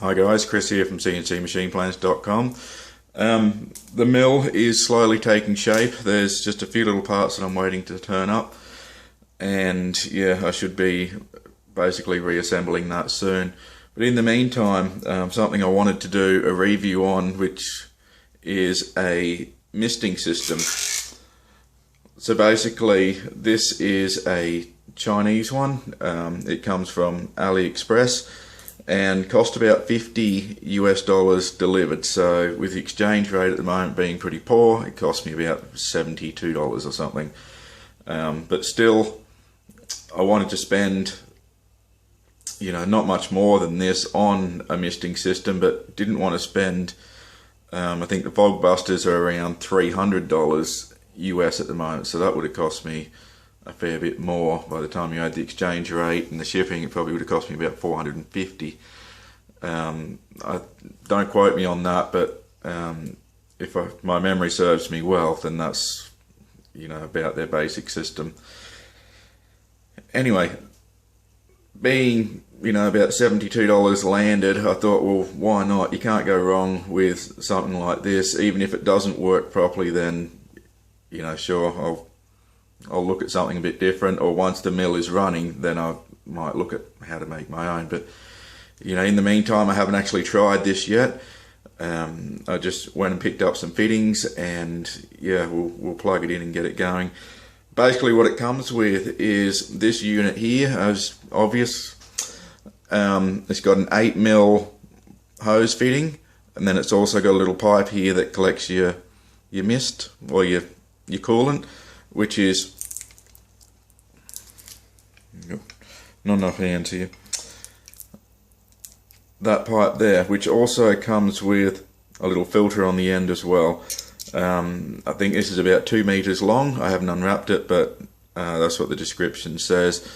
Hi guys, Chris here from CNCMachinePlans.com. The mill is slowly taking shape. There's just a few little parts that I'm waiting to turn up, and yeah, I should be basically reassembling that soon. But in the meantime, something I wanted to do a review on, which is a misting system. So basically this is a Chinese one. It comes from Aliexpress and cost about $50 delivered. So with the exchange rate at the moment being pretty poor, it cost me about $72 or something. But still, I wanted to spend, not much more than this on a misting system, but didn't want to spend, I think the fog busters are around $300 US at the moment, so that would have cost me a fair bit more. By the time you add the exchange rate and the shipping, it probably would have cost me about $450. Don't quote me on that, but if my memory serves me well, then that's about their basic system. Anyway, being about $72 landed, I thought, well, why not? You can't go wrong with something like this. Even if it doesn't work properly, then sure, I'll look at something a bit different, or once the mill is running, then I might look at how to make my own. But in the meantime, I haven't actually tried this yet. I just went and picked up some fittings, and yeah, we'll plug it in and get it going. Basically what it comes with is this unit here, as obvious. It's got an 8mm hose fitting, and then it's also got a little pipe here that collects your mist, or your coolant, which is not enough hands here. That pipe there, which also comes with a little filter on the end as well. I think this is about 2 meters long. I haven't unwrapped it, but that's what the description says.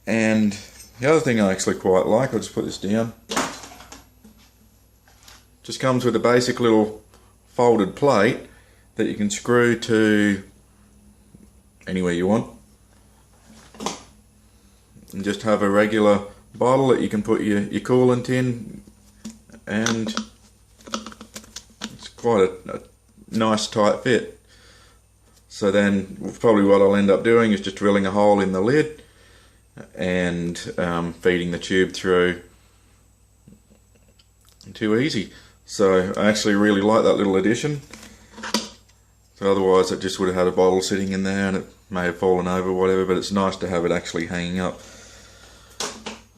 And the other thing I actually quite like, I'll just put this down, just comes with a basic little folded plate that you can screw to anywhere you want, and just have a regular bottle that you can put your coolant in, and it's quite a nice tight fit. So then probably what I'll end up doing is just drilling a hole in the lid and feeding the tube through. Too easy. So I actually really like that little addition. So otherwise it just would have had a bottle sitting in there and it may have fallen over or whatever, but it's nice to have it actually hanging up.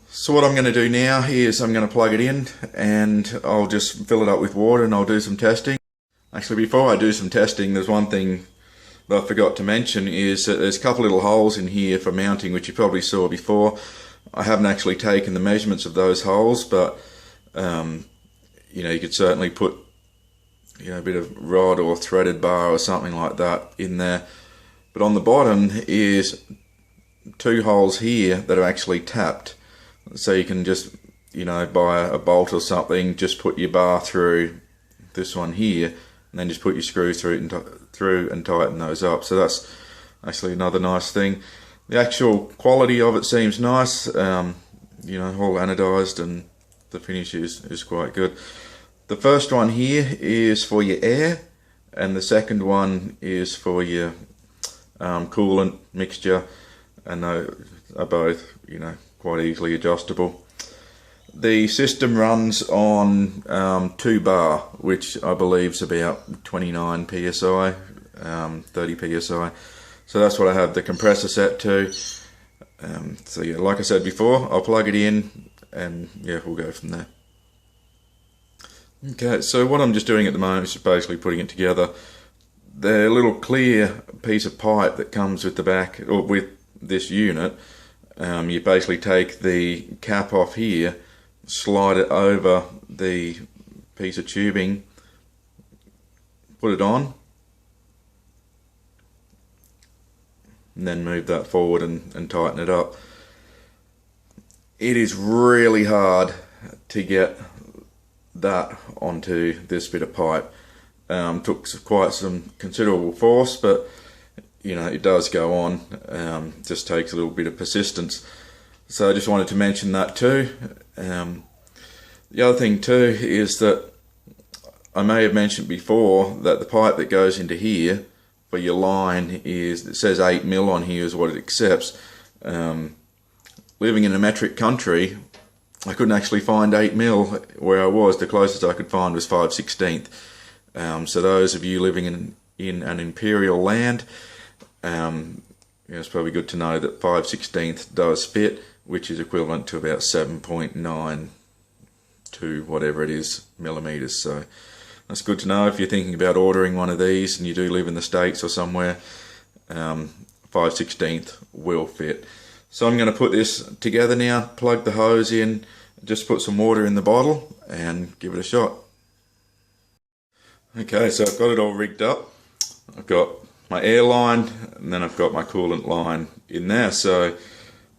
So what I'm going to do now is I'm going to plug it in, and I'll just fill it up with water and I'll do some testing. Actually, before I do some testing, there's one thing that I forgot to mention, is that there's a couple little holes in here for mounting, which you probably saw before. I haven't actually taken the measurements of those holes, but you could certainly put a bit of rod or threaded bar or something like that in there. But on the bottom is 2 holes here that are actually tapped, so you can just by a bolt or something, just put your bar through this one here, and then just put your screw through and tighten those up. So that's actually another nice thing. The actual quality of it seems nice, all anodized, and the finish is quite good. The first one here is for your air, and the second one is for your coolant mixture, and they are both quite easily adjustable. The system runs on 2 bar, which I believe is about 29 psi, 30 psi. So that's what I have the compressor set to. So yeah, like I said before, I'll plug it in, and yeah, we'll go from there. Okay, so what I'm just doing at the moment is just basically putting it together. The little clear piece of pipe that comes with the back, or with this unit, you basically take the cap off here, slide it over the piece of tubing, put it on, and then move that forward and tighten it up. It is really hard to get that onto this bit of pipe. Took quite some considerable force, but it does go on. Just takes a little bit of persistence. So I just wanted to mention that too. The other thing too is that I may have mentioned before that the pipe that goes into here for your line is, it says 8mm on here is what it accepts. Living in a metric country, I couldn't actually find 8mm where I was. The closest I could find was 5/16. So those of you living in an imperial land, it's probably good to know that 5/16 does fit, which is equivalent to about 7.9 to whatever it is millimeters. So that's good to know if you're thinking about ordering one of these and you do live in the States or somewhere. 5/16 will fit. So I'm going to put this together now, plug the hose in, just put some water in the bottle and give it a shot. Okay, so I've got it all rigged up. I've got my air line and then I've got my coolant line in there. So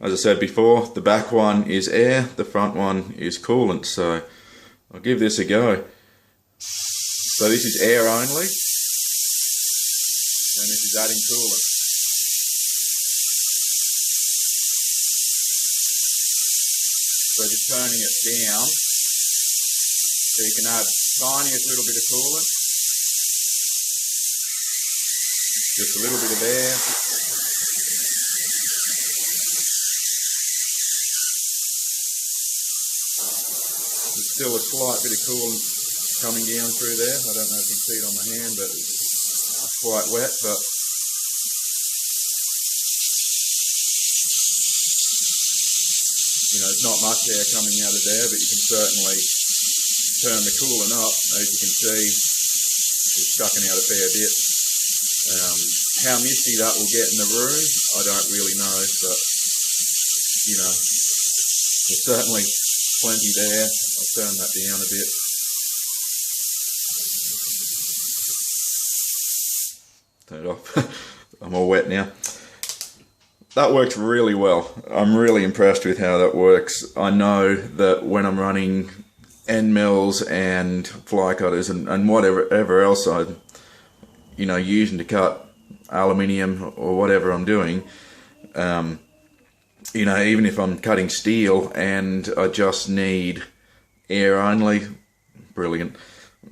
as I said before, the back one is air, the front one is coolant. So I'll give this a go. So this is air only, and this is adding coolant. So just turning it down so you can add tiniest little bit of coolant, just a little bit of air. There's still a slight bit of coolant coming down through there. I don't know if you can see it on my hand, but it's quite wet, but it's not much air coming out of there, but you can certainly turn the coolant up. As you can see, it's sucking out a fair bit. How misty that will get in the room, I don't really know, but there's certainly plenty there. I'll turn that down a bit. Turn it off. I'm all wet now. That works really well. I'm really impressed with how that works. I know that when I'm running end mills and fly cutters and whatever else I'm using to cut aluminium or whatever I'm doing, even if I'm cutting steel and I just need air only, brilliant.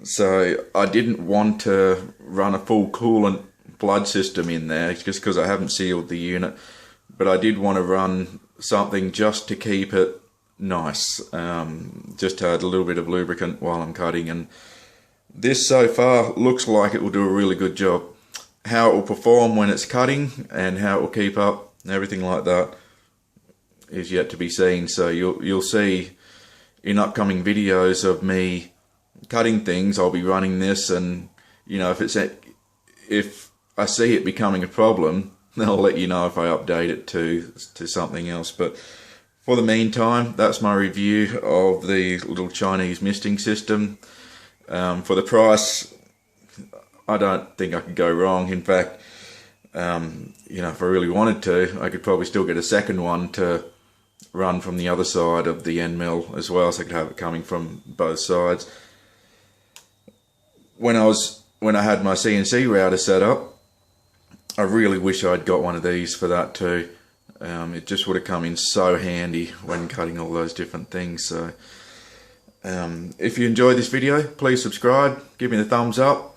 So I didn't want to run a full coolant flood system in there just because I haven't sealed the unit. But I did want to run something just to keep it nice, just to add a little bit of lubricant while I'm cutting, and this so far looks like it will do a really good job. How it will perform when it's cutting and how it will keep up and everything like that is yet to be seen. So you'll see in upcoming videos of me cutting things, I'll be running this, and if I see it becoming a problem, I'll let you know if I update it to something else. But for the meantime, that's my review of the little Chinese misting system. For the price, I don't think I could go wrong. In fact, if I really wanted to, I could probably still get a second one to run from the other side of the end mill as well, so I could have it coming from both sides. When I had my CNC router set up, I really wish I'd got one of these for that too. It just would have come in so handy when cutting all those different things. So if you enjoyed this video, please subscribe, give me the thumbs up,